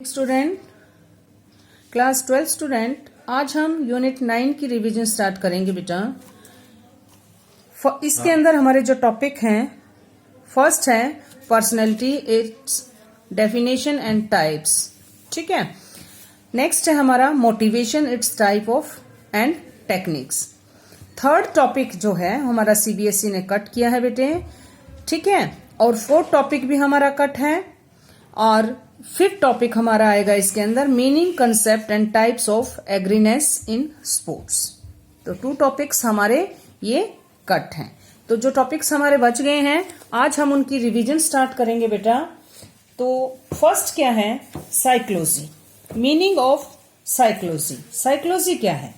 Student, class 12 student, आज हम unit 9 की रिवीजन स्टार्ट करेंगे बेटा। इसके अंदर हमारे जो टॉपिक हैं, फर्स्ट है personality, it's definition and types. ठीक है। नेक्स्ट है हमारा motivation, it's type of and techniques. Third topic जो है हमारा सीबीएसई ने कट किया है बेटे। ठीक है। और फोर्थ टॉपिक भी हमारा कट है। और फिफ्थ टॉपिक हमारा आएगा इसके अंदर meaning, concept and types of aggression in sports. तो 2 टॉपिक्स हमारे ये कट हैं। तो जो टॉपिक्स हमारे बच गए हैं आज हम उनकी रिवीजन स्टार्ट करेंगे बेटा। तो फर्स्ट क्या है? Psychology. Meaning of psychology. Psychology क्या है?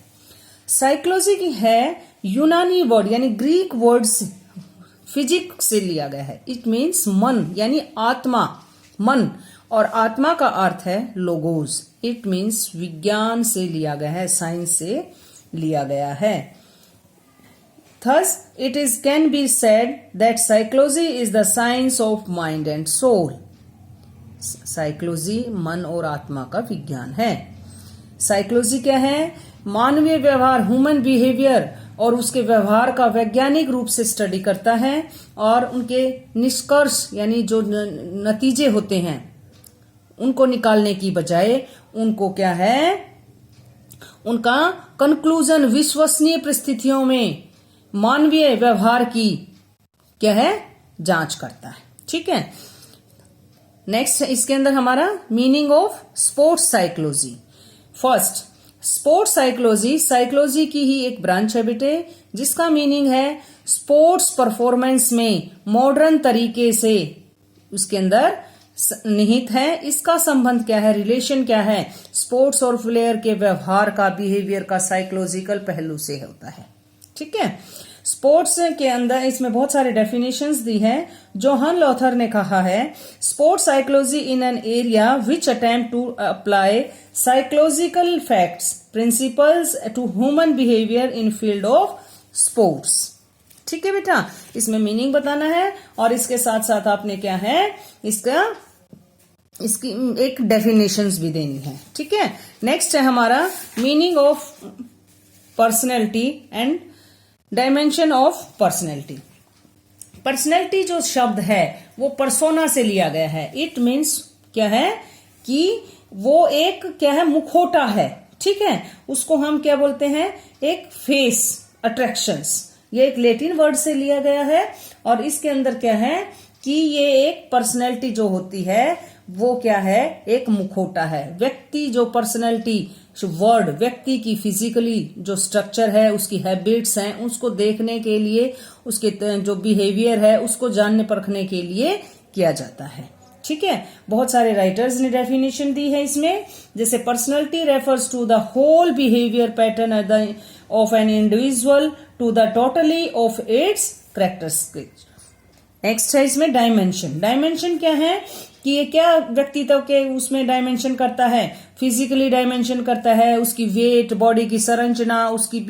साइकोलॉजी की है यूनानी वर्ड यानी ग्रीक वर्ड्स फिजिक्स से लिया गया है। इट मीन्स मन यानी आत्मा, मन, और आत्मा का अर्थ है लोगोस। इट मीन्स विज्ञान से लिया गया है, साइंस से लिया गया है। Thus it is can be said that psychology is the science of mind and soul. Psychology मन और आत्मा का विज्ञान है। साइकोलॉजी क्या है? मानवीय व्यवहार, ह्यूमन बिहेवियर और उसके व्यवहार का वैज्ञानिक रूप से स्टडी करता है और उनके निष्कर्ष यानी जो नतीजे होते हैं उनको निकालने की बजाय उनको क्या है, उनका कंक्लूजन विश्वसनीय परिस्थितियों में मानवीय व्यवहार की क्या है, जांच करता है। ठीक है। नेक्स्ट इसके अंदर हमारा meaning of sports psychology. First, sports psychology psychology की ही एक ब्रांच है बेटे, जिसका मीनिंग है स्पोर्ट्स परफॉर्मेंस में मॉडर्न तरीके से उसके अंदर निहित है। इसका संबंध क्या है, रिलेशन क्या है? स्पोर्ट्स और प्लेयर के व्यवहार का, बिहेवियर का साइकोलॉजिकल पहलू से होता है। ठीक है। स्पोर्ट्स के अंदर इसमें बहुत सारे डेफिनेशंस दी है। जोहान लॉथर ने कहा है sports psychology in an area which attempt to apply psychological facts principles to human behaviour in field of sports. ठीक है बेटा, इसमें मीनिंग बताना है और इसके साथ साथ आपने क्या है, इसकी एक डेफिनेशंस भी देनी है। ठीक है। नेक्स्ट है हमारा meaning of personality and dimension of personality. Personality जो शब्द है वो पर्सोना से लिया गया है। इट मीन्स क्या है कि वो एक क्या है, मुखौटा है। ठीक है। उसको हम क्या बोलते हैं, एक फेस अट्रैक्शंस। ये एक लैटिन वर्ड से लिया गया है और इसके अंदर क्या है कि ये एक पर्सनैलिटी जो होती है वो क्या है, एक मुखौटा है। व्यक्ति जो पर्सनैलिटी वर्ड, व्यक्ति की फिजिकली जो स्ट्रक्चर है, उसकी हैबिट्स हैं, उसको देखने के लिए, उसके जो बिहेवियर है उसको जानने परखने के लिए किया जाता है। ठीक है। बहुत सारे राइटर्स ने डेफिनेशन दी है इसमें, जैसे personality refers to the whole behaviour pattern of an individual to the totally of its characteristics. Next है इसमें डायमेंशन। डायमेंशन क्या है कि ये क्या व्यक्तित्व के उसमें डायमेंशन करता है, फिजिकली डायमेंशन करता है, उसकी वेट, बॉडी की संरचना, उसकी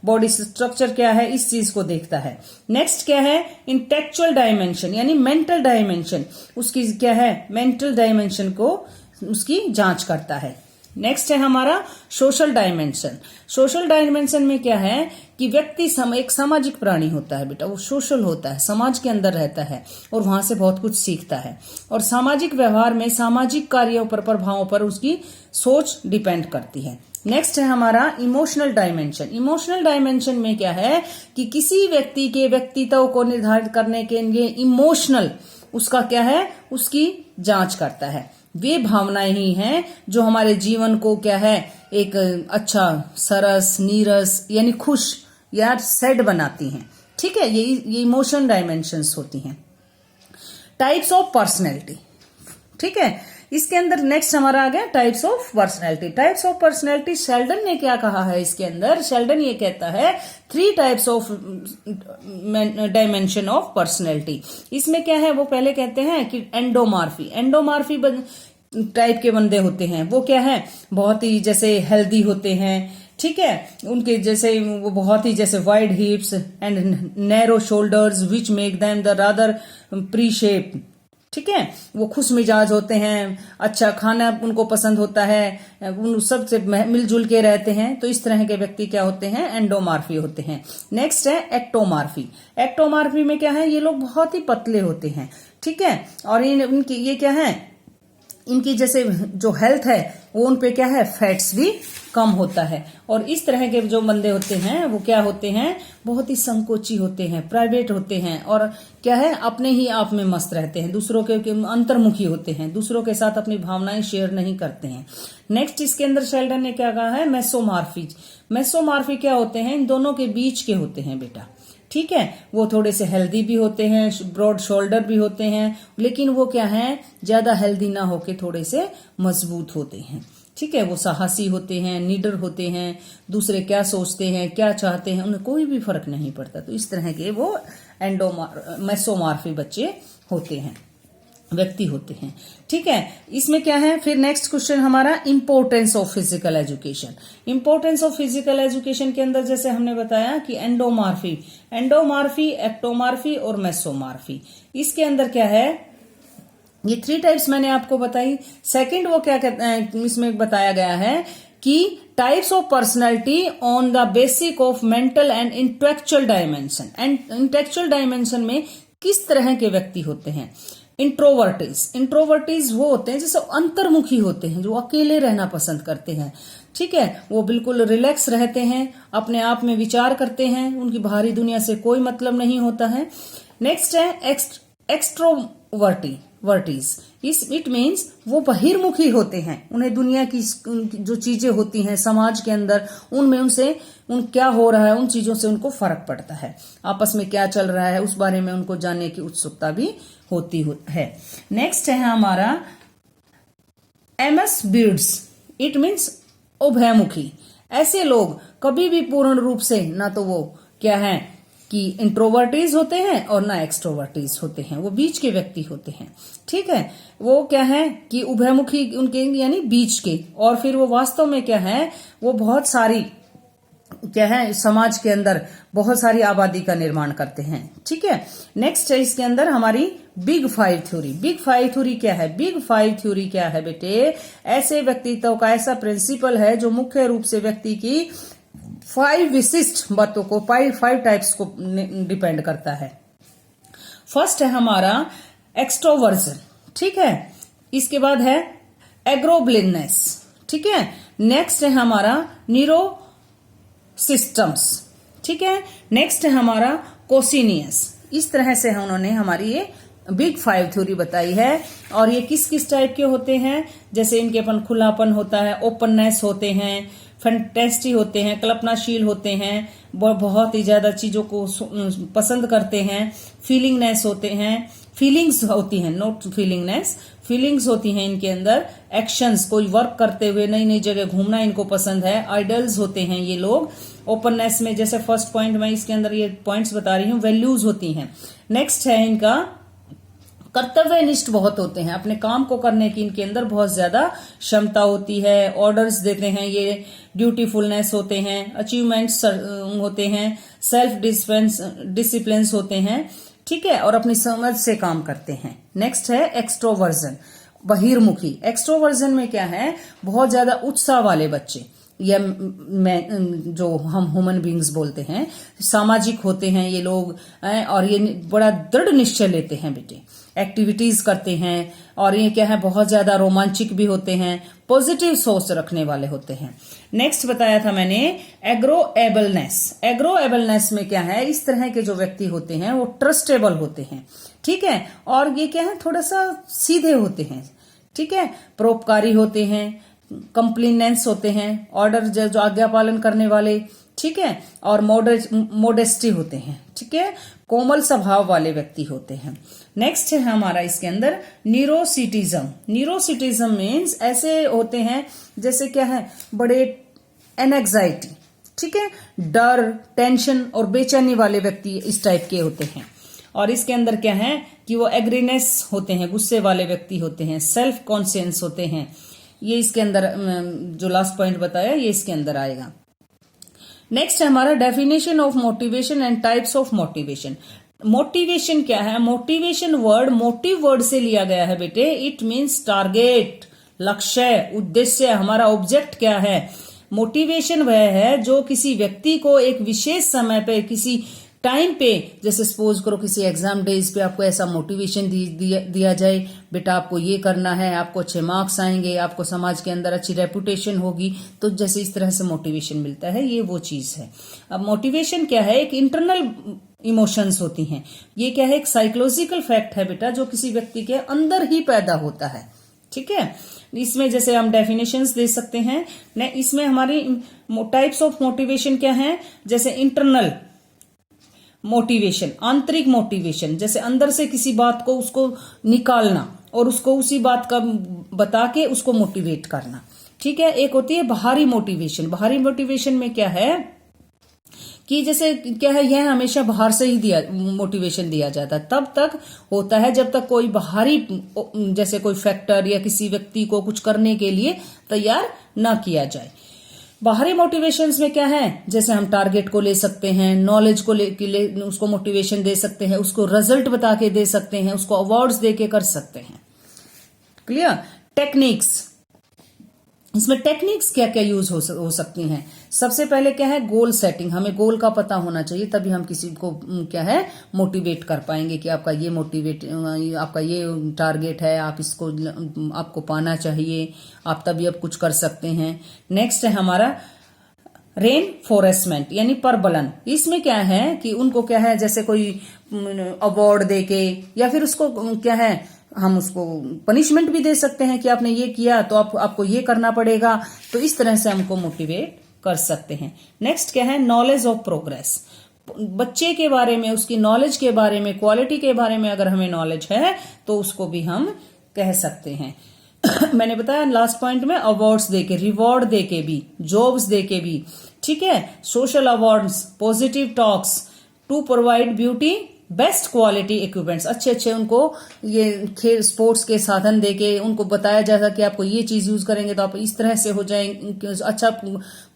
बॉडी स्ट्रक्चर क्या है, इस चीज को देखता है। नेक्स्ट क्या है, इंटेलेक्चुअल डायमेंशन यानी मेंटल डायमेंशन, उसकी क्या है, मेंटल डायमेंशन को उसकी जांच करता है। नेक्स्ट है हमारा सोशल डायमेंशन। सोशल डायमेंशन में क्या है कि व्यक्ति एक सामाजिक प्राणी होता है बेटा, वो सोशल होता है, समाज के अंदर रहता है और वहां से बहुत कुछ सीखता है और सामाजिक व्यवहार में सामाजिक कार्यों पर, प्रभावों पर उसकी सोच डिपेंड करती है। नेक्स्ट है हमारा इमोशनल डायमेंशन। इमोशनल डायमेंशन में क्या है कि किसी व्यक्ति के व्यक्तित्व को निर्धारित करने के लिए इमोशनल उसका क्या है, उसकी जांच करता है। वे भावनाएं ही हैं जो हमारे जीवन को क्या है, एक अच्छा, सरस, नीरस यानी खुश या सैड बनाती हैं। ठीक है। ये इमोशन डायमेंशंस होती हैं। Types of personality. ठीक है। इसके अंदर नेक्स्ट हमारा आ गया types of personality. Types of personality Sheldon ने क्या कहा है इसके अंदर? शेल्डन ये कहता है 3 types of dimension of personality. इसमें क्या है, वो पहले कहते हैं कि एंडोमार्फी। एंडोमार्फी टाइप के बंदे होते हैं, वो क्या है, बहुत ही जैसे हेल्दी होते हैं। ठीक है। उनके जैसे वो बहुत ही जैसे wide हिप्स and narrow shoulders which make them the rather pre shape. ठीक है, वो खुश मिजाज होते हैं, अच्छा खाना उनको पसंद होता है, उन सबसे मिलजुल के रहते हैं। तो इस तरह के व्यक्ति क्या होते हैं, एंडोमार्फी होते हैं। नेक्स्ट है एक्टोमार्फी। एक्टोमार्फी में क्या है, ये लोग बहुत ही पतले होते हैं, ठीक है, और इनकी ये क्या है, इनकी जैसे जो हेल्थ है वो उन पे क्या है, फैट्स भी कम होता है। और इस तरह के जो बंदे होते हैं वो क्या होते हैं, बहुत ही संकोची होते हैं, प्राइवेट होते हैं, और क्या है, अपने ही आप में मस्त रहते हैं, दूसरों के अंतर्मुखी होते हैं, दूसरों के साथ अपनी भावनाएं शेयर नहीं करते हैं। नेक्स्ट इसके अंदर शेल्डन ने क्या कहा है, मेसोमार्फी। मेसोमार्फी क्या होते हैं, इन दोनों के बीच के होते हैं बेटा, ठीक है, वो थोड़े से हेल्दी भी होते हैं, ब्रॉड शोल्डर भी होते हैं, लेकिन वो क्या है, ज्यादा हेल्दी ना होके थोड़े से मजबूत होते हैं, ठीक है, वो साहसी होते हैं, नीडर होते हैं, दूसरे क्या सोचते हैं, क्या चाहते हैं, उन्हें कोई भी फर्क नहीं पड़ता। तो इस तरह के वो मेसोमार्फी बच्चे होते हैं, व्यक्ति होते हैं, ठीक है। इसमें क्या है, फिर नेक्स्ट क्वेश्चन हमारा importance of physical education. Importance of physical education के अंदर जैसे हमने बताया कि एंडोमार्फी, एक्टोमार्फी और मेसोमार्फी, इसके अंदर क्या है, ये 3 टाइप्स मैंने आपको बताई। सेकंड वो क्या कहते हैं, इसमें बताया गया है कि types of personality on the basic of mental and intellectual dimension. And intellectual dimension में किस तरह के व्यक्ति होते हैं। इंट्रोवर्टीज वो होते हैं जैसे अंतर्मुखी होते हैं, जो अकेले रहना पसंद करते हैं, ठीक है, वो बिल्कुल रिलैक्स रहते हैं, अपने आप में विचार करते हैं, उनकी बाहरी दुनिया से कोई मतलब नहीं होता है। नेक्स्ट है एक्सट्रोवर्टीज। इट मीन्स वो बहिर्मुखी होते हैं, उन्हें दुनिया की जो चीजें होती हैं समाज के अंदर, उनमें क्या हो रहा है उन चीजों से उनको फर्क पड़ता है, आपस में क्या चल रहा है उस बारे में उनको जानने की उत्सुकता भी होती है। नेक्स्ट है हमारा एमएस बीड्स। इट मीन्स उभयमुखी। ऐसे लोग कभी भी पूर्ण रूप से ना तो वो क्या है कि इंट्रोवर्टीज होते हैं और ना एक्सट्रोवर्टीज होते हैं, वो बीच के व्यक्ति होते हैं, ठीक है, वो क्या है कि उभयमुखी उनके यानी बीच के, और फिर वो वास्तव में क्या है, वो बहुत सारी क्या है समाज के अंदर बहुत सारी आबादी का निर्माण करते हैं, ठीक है। नेक्स्ट है इसके अंदर हमारी बिग 5 थ्योरी। बिग 5 थ्योरी क्या है, बिग 5 थ्योरी क्या है बेटे, ऐसे व्यक्तित्व का ऐसा प्रिंसिपल है जो मुख्य रूप से व्यक्ति की 5 विशिष्ट बातों को 5 टाइप्स को डिपेंड करता है। फर्स्ट है हमारा एक्सट्रोवर्जन, ठीक है, इसके बाद है एग्रोब्लिननेस, ठीक है, नेक्स्ट है हमारा न्यूरो सिस्टम्स, ठीक है, नेक्स्ट है हमारा कोसिनियस। इस तरह से उन्होंने हमारी ये बिग 5 थ्योरी बताई है। और ये किस किस टाइप के होते हैं, जैसे इनके अपन खुलापन होता है, ओपननेस होते हैं, फैंटेस्टी होते हैं, कल्पनाशील होते हैं, बहुत ही ज्यादा चीजों को पसंद करते हैं, फीलिंगनेस होते हैं, फीलिंग्स होती हैं, नॉट फीलिंगनेस, फीलिंग्स होती हैं इनके अंदर, एक्शंस, कोई वर्क करते हुए नई नई जगह घूमना इनको पसंद है, आइडल्स होते हैं ये लोग। ओपननेस में जैसे फर्स्ट पॉइंट मैं इसके अंदर ये पॉइंट्स बता रही हूँ, वैल्यूज होती हैं। नेक्स्ट है इनका कर्तव्यनिष्ठ बहुत होते हैं, अपने काम को करने की इनके अंदर बहुत ज्यादा क्षमता होती है, ऑर्डर्स देते हैं ये, ड्यूटीफुलनेस होते हैं, अचीवमेंट्स होते हैं, सेल्फ डिसिप्लिन होते हैं, ठीक है, और अपनी समझ से काम करते हैं। नेक्स्ट है एक्सट्रोवर्जन, बहिर्मुखी। एक्सट्रोवर्जन में क्या है, बहुत ज्यादा उत्साह वाले बच्चे, या जो हम ह्यूमन बींग्स बोलते हैं, सामाजिक होते हैं ये लोग, और ये बड़ा दृढ़ निश्चय लेते हैं बेटे, एक्टिविटीज करते हैं, और ये क्या है बहुत ज्यादा रोमांचिक भी होते हैं, पॉजिटिव सोच रखने वाले होते हैं। नेक्स्ट बताया था मैंने एग्रोएबलनेस। एग्रोएबलनेस में क्या है, इस तरह के जो व्यक्ति होते हैं वो ट्रस्टेबल होते हैं, ठीक है, और ये क्या है थोड़ा सा सीधे होते हैं, ठीक है, परोपकारी होते हैं, कंप्लेनेंस होते हैं, ऑर्डर जो आज्ञा पालन करने वाले, ठीक है, और मोडेस्टी होते हैं, ठीक है, कोमल स्वभाव वाले व्यक्ति होते हैं। नेक्स्ट है हमारा इसके अंदर न्यूरोसिटिज्म। न्यूरोसिटिज्म मीन्स ऐसे होते हैं जैसे क्या है बड़े एनएग्जाइटी, ठीक है, डर, टेंशन और बेचैनी वाले व्यक्ति इस टाइप के होते हैं। और इसके अंदर क्या है कि वो एग्रीनेस होते हैं, गुस्से वाले व्यक्ति होते हैं, सेल्फ कॉन्शियस होते हैं, ये इसके अंदर जो लास्ट पॉइंट बताया ये इसके अंदर आएगा। नेक्स्ट है हमारा definition of motivation and types of motivation. Motivation क्या है? मोटिवेशन वर्ड मोटिव वर्ड से लिया गया है बेटे। इट मीन्स टारगेट, लक्ष्य, उद्देश्य, हमारा ऑब्जेक्ट क्या है। मोटिवेशन वह है जो किसी व्यक्ति को एक विशेष समय पे, किसी टाइम पे, जैसे सपोज करो किसी एग्जाम डेज पे आपको ऐसा मोटिवेशन दिया जाए, बेटा आपको ये करना है, आपको अच्छे मार्क्स आएंगे, आपको समाज के अंदर अच्छी रेपुटेशन होगी, तो जैसे इस तरह से मोटिवेशन मिलता है, ये वो चीज है। अब मोटिवेशन क्या है? एक इंटरनल इमोशंस होती हैं। ये क्या है? एक साइकोलॉजिकल फैक्ट है बेटा, जो किसी व्यक्ति के अंदर ही पैदा होता है। ठीक है, इसमें जैसे हम डेफिनेशंस दे सकते हैं। इसमें हमारी टाइप्स ऑफ मोटिवेशन क्या है? जैसे इंटरनल मोटिवेशन, आंतरिक मोटिवेशन, जैसे अंदर से किसी बात को उसको निकालना और उसको उसी बात का बता के उसको मोटिवेट करना। ठीक है, एक होती है बाहरी मोटिवेशन। बाहरी मोटिवेशन में क्या है कि जैसे क्या है, यह हमेशा बाहर से ही मोटिवेशन दिया जाता है। तब तक होता है जब तक कोई बाहरी, जैसे कोई फैक्टर या किसी व्यक्ति को कुछ करने के लिए तैयार ना किया जाए। बाहरी मोटिवेशंस में क्या है? जैसे हम टारगेट को ले सकते हैं, नॉलेज को ले उसको मोटिवेशन दे सकते हैं, उसको रिजल्ट बता के दे सकते हैं, उसको अवार्ड्स दे के कर सकते हैं। क्लियर? टेक्निक्स, इसमें टेक्निक्स क्या क्या यूज हो सकती हैं? सबसे पहले क्या है? Goal setting. हमें गोल का पता होना चाहिए, तभी हम किसी को क्या है मोटिवेट कर पाएंगे कि आपका ये टारगेट है, आप इसको आपको पाना चाहिए, आप तभी अब कुछ कर सकते हैं। नेक्स्ट है हमारा रेनफोर्समेंट यानी परबलन। इसमें क्या है कि उनको क्या है, जैसे कोई अवार्ड देके या फिर उसको क्या है, हम उसको पनिशमेंट भी दे सकते हैं कि आपने ये किया तो आपको ये करना पड़ेगा। तो इस तरह से हमको मोटिवेट कर सकते हैं। नेक्स्ट क्या है? Knowledge of progress. बच्चे के बारे में, उसकी नॉलेज के बारे में, क्वालिटी के बारे में अगर हमें नॉलेज है तो उसको भी हम कह सकते हैं। मैंने बताया लास्ट पॉइंट में, अवार्ड्स देके, रिवॉर्ड देके भी, जॉब्स देके भी। ठीक है, social awards, positive talks to provide beauty, best quality equipments, अच्छे उनको ये खेल स्पोर्ट्स के साधन देके उनको बताया जाएगा कि आपको ये चीज यूज करेंगे तो आप इस तरह से हो जाएंगे, अच्छा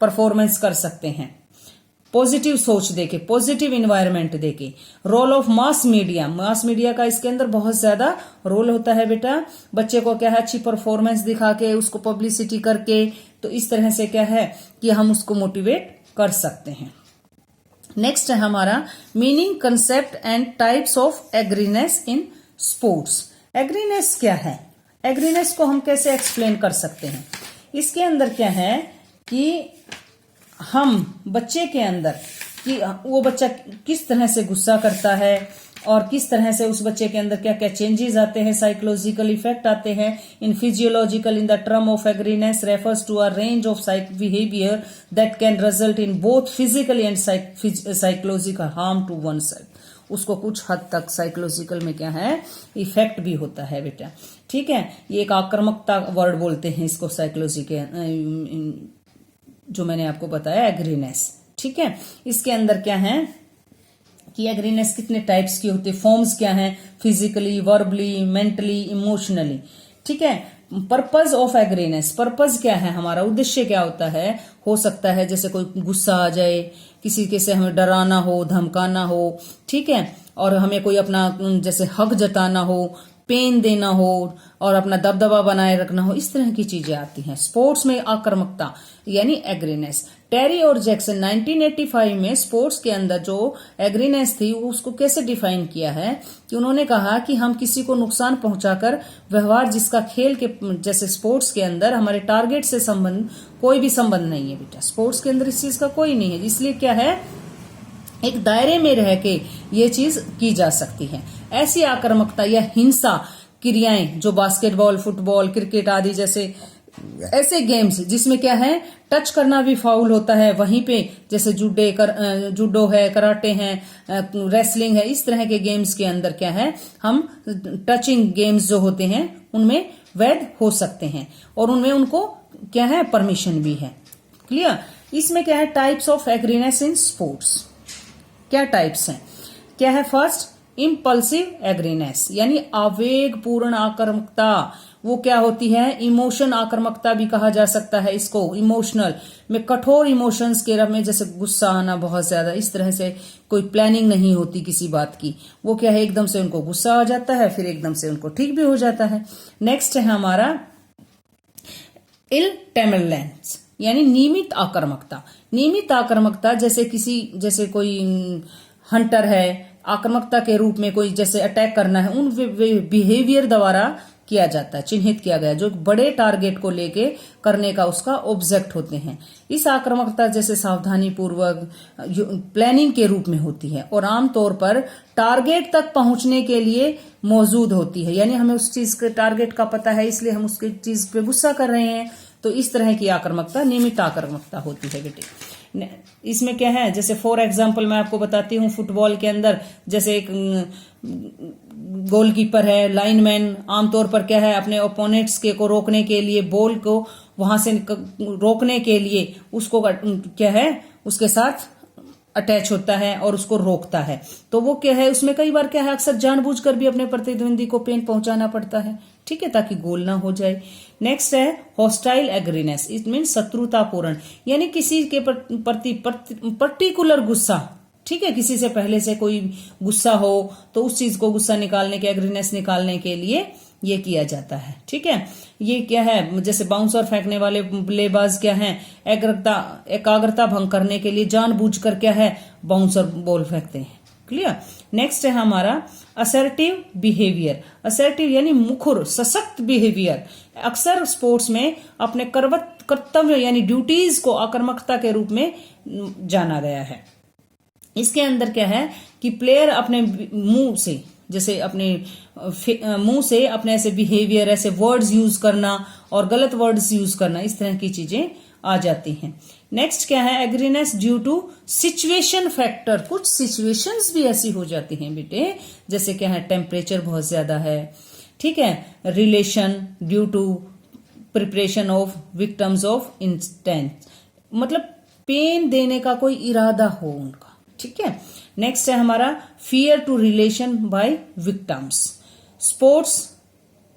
परफॉर्मेंस कर सकते हैं। पॉजिटिव सोच देके, पॉजिटिव इन्वायरमेंट देके। Role of mass media, mass media का इसके अंदर बहुत ज्यादा रोल होता है बेटा। बच्चे को क्या है, अच्छी परफॉर्मेंस दिखा के, उसको पब्लिसिटी करके, तो इस तरह से क्या है कि हम उसको मोटिवेट कर सकते हैं। नेक्स्ट है हमारा meaning, concept and types of aggression in sports. Aggression क्या है? एग्रीनेस को हम कैसे एक्सप्लेन कर सकते हैं? इसके अंदर क्या है कि हम बच्चे के अंदर कि वो बच्चा किस तरह से गुस्सा करता है और किस तरह से उस बच्चे के अंदर क्या क्या चेंजेस आते हैं, साइकोलॉजिकल इफेक्ट आते हैं। In physiological, in the term of aggression refers to a range of behaviour that can result in both physically and psychological harm to oneself. उसको कुछ हद तक साइकोलॉजिकल में क्या है इफेक्ट भी होता है बेटा। ठीक है, ये एक आक्रामकता वर्ड बोलते हैं इसको, साइकोलॉजी के जो मैंने आपको बताया एग्रीनेस। ठीक है, इसके अंदर क्या है कि एग्रीनेस कितने टाइप्स की होती है, फॉर्म्स क्या हैं, फिजिकली, वर्बली, मेंटली, इमोशनली। ठीक है, पर्पज ऑफ एग्रीनेस, पर्पज क्या है, हमारा उद्देश्य क्या होता है। हो सकता है जैसे कोई गुस्सा आ जाए, किसी के से हमें डराना हो, धमकाना हो, ठीक है, और हमें कोई अपना जैसे हक जताना हो, पेन देना हो और अपना दबदबा बनाए रखना हो, इस तरह की चीजें आती हैं। स्पोर्ट्स में आक्रामकता यानी एग्रीनेस। टेरी और जैक्सन 1985 में स्पोर्ट्स के अंदर जो एग्रीनेस थी उसको कैसे डिफाइन किया है कि उन्होंने कहा कि हम किसी को नुकसान पहुंचाकर व्यवहार जिसका खेल के जैसे स्पोर्ट्स के अंदर हमारे टारगेट से संबंध कोई भी संबंध नहीं है बेटा। स्पोर्ट्स के अंदर इस चीज का कोई नहीं है, इसलिए क्या है एक दायरे में रह के ये चीज की जा सकती है। ऐसी आक्रामकता या हिंसा क्रियाएं जो बास्केटबॉल, फुटबॉल, क्रिकेट आदि जैसे ऐसे गेम्स जिसमें क्या है टच करना भी फाउल होता है, वहीं पे जैसे जूडो है, कराटे हैं, रेसलिंग है, इस तरह के गेम्स के अंदर क्या है हम टचिंग गेम्स जो होते हैं उनमें वैध हो सकते हैं और उनमें उनको क्या है परमिशन भी है। क्लियर? इसमें क्या है types of aggression in sports, क्या टाइप्स हैं, क्या है फर्स्ट इम्पल्सिव एग्रीनेस यानी आवेगपूर्ण आक्रामकता, वो क्या होती है, इमोशन आक्रामकता भी कहा जा सकता है इसको। इमोशनल में कठोर इमोशंस के रब में, जैसे गुस्सा आना बहुत ज्यादा, इस तरह से कोई प्लानिंग नहीं होती किसी बात की, वो क्या है एकदम से उनको गुस्सा आ जाता है, फिर एकदम से उनको ठीक भी हो जाता है। नेक्स्ट है हमारा इलटेमेलेंस, यानी नियमित आक्रामकता। नियमित आक्रामकता जैसे कोई हंटर है, आक्रामकता के रूप में कोई जैसे अटैक करना है, उन बिहेवियर द्वारा किया जाता है, चिन्हित किया गया, जो बड़े टारगेट को लेके करने का उसका ऑब्जेक्ट होते हैं। इस आक्रामकता जैसे सावधानी पूर्वक प्लानिंग के रूप में होती है और आमतौर पर टारगेट तक पहुंचने के लिए मौजूद होती है, यानी हमें उस चीज के टारगेट का पता है, इसलिए हम उसके चीज पे गुस्सा कर रहे हैं। तो इस तरह की आक्रामकता नियमित आक्रामकता होती है बेटे। इसमें क्या है, जैसे फॉर एग्जांपल मैं आपको बताती हूँ, फुटबॉल के अंदर जैसे एक गोलकीपर है, लाइनमैन आमतौर पर क्या है, अपने ओपोनेंट्स के को रोकने के लिए, बॉल को वहां से रोकने के लिए उसको क्या है, उसके साथ अटैच होता है और उसको रोकता है। तो वो क्या है, उसमें कई बार क्या है, अक्सर जानबूझकर भी अपने प्रतिद्वंदी को पेन पहुंचाना पड़ता है, ठीक है, ताकि गोल ना हो जाए। नेक्स्ट है हॉस्टाइल एग्रीनेस, इट मीन शत्रुतापूर्ण, यानी किसी के प्रति पर्टिकुलर गुस्सा, ठीक है, किसी से पहले से कोई गुस्सा हो तो उस चीज को गुस्सा निकालने के, एग्रीनेस निकालने के लिए ये किया जाता है, ठीक है। ये क्या है, जैसे बाउंसर फेंकने वाले बल्लेबाज क्या हैं, एकाग्रता भंग करने के लिए जानबूझकर क्या है, बाउंसर बॉल फेंकते हैं, क्लियर। नेक्स्ट है हमारा असर्टिव बिहेवियर। असर्टिव यानी मुखर सशक्त बिहेवियर, अक्सर स्पोर्ट्स में अपने कर्तव्य यानी ड्यूटीज को आक्रामकता के रूप में जाना गया है। इसके अंदर क्या है कि प्लेयर अपने मुंह से, जैसे अपने मुंह से अपने ऐसे बिहेवियर, ऐसे वर्ड्स यूज करना और गलत वर्ड्स यूज करना, इस तरह की चीजें आ जाती हैं। नेक्स्ट क्या है, एग्रीनेस ड्यू टू सिचुएशन फैक्टर। कुछ सिचुएशंस भी ऐसी हो जाती हैं बेटे, जैसे क्या है, टेम्परेचर बहुत ज्यादा है, ठीक है, relation due to preparation of victims of instant, मतलब पेन देने का कोई इरादा हो उनका, ठीक है। नेक्स्ट है हमारा fear to relation by victims. Sports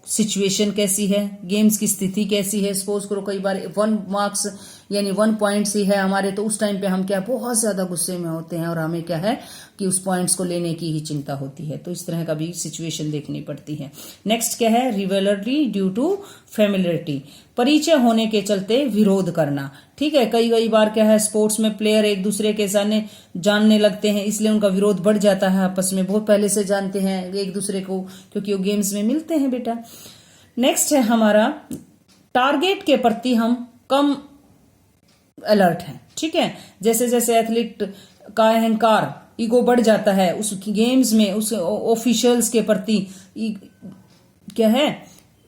situation कैसी है, गेम्स की स्थिति कैसी है, सपोज करो कई बार 1 मार्क्स यानी 1 पॉइंट ही है हमारे, तो उस टाइम पे हम क्या बहुत ज्यादा गुस्से में होते हैं और हमें क्या है कि उस पॉइंट्स को लेने की ही चिंता होती है, तो इस तरह का भी सिचुएशन देखनी पड़ती है। नेक्स्ट क्या है, रिवेलरी ड्यू टू फेमिलियरिटी, परिचय होने के चलते विरोध करना, ठीक है। कई बार क्या है, स्पोर्ट्स में प्लेयर एक दूसरे के सामने जानने लगते हैं, इसलिए उनका विरोध बढ़ जाता है, आपस में बहुत पहले से जानते हैं एक दूसरे को, क्योंकि वो गेम्स में मिलते हैं बेटा। नेक्स्ट है हमारा टारगेट के प्रति हम कम अलर्ट हैं, ठीक है। जैसे जैसे एथलीट का अहंकार, ईगो बढ़ जाता है, उस गेम्स में उस ऑफिशियल्स के प्रति क्या है,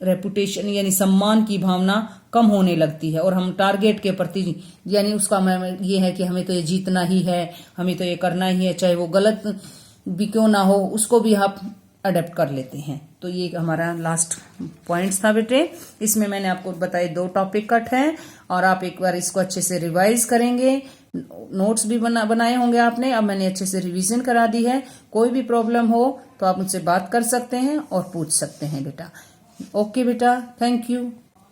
रेपुटेशन यानी सम्मान की भावना कम होने लगती है और हम टारगेट के प्रति यानी उसका ये है कि हमें तो ये जीतना ही है, हमें तो ये करना ही है, चाहे वो गलत भी क्यों ना हो, उसको भी आप अडेप्ट कर लेते हैं। तो ये हमारा लास्ट पॉइंट्स था बेटे। इसमें मैंने आपको बताए 2 टॉपिक कट हैं और आप एक बार इसको अच्छे से रिवाइज करेंगे, नोट्स भी बनाए होंगे आपने, अब मैंने अच्छे से रिवीजन करा दी है। कोई भी प्रॉब्लम हो तो आप मुझसे बात कर सकते हैं और पूछ सकते हैं बेटा। ओके बेटा, थैंक यू।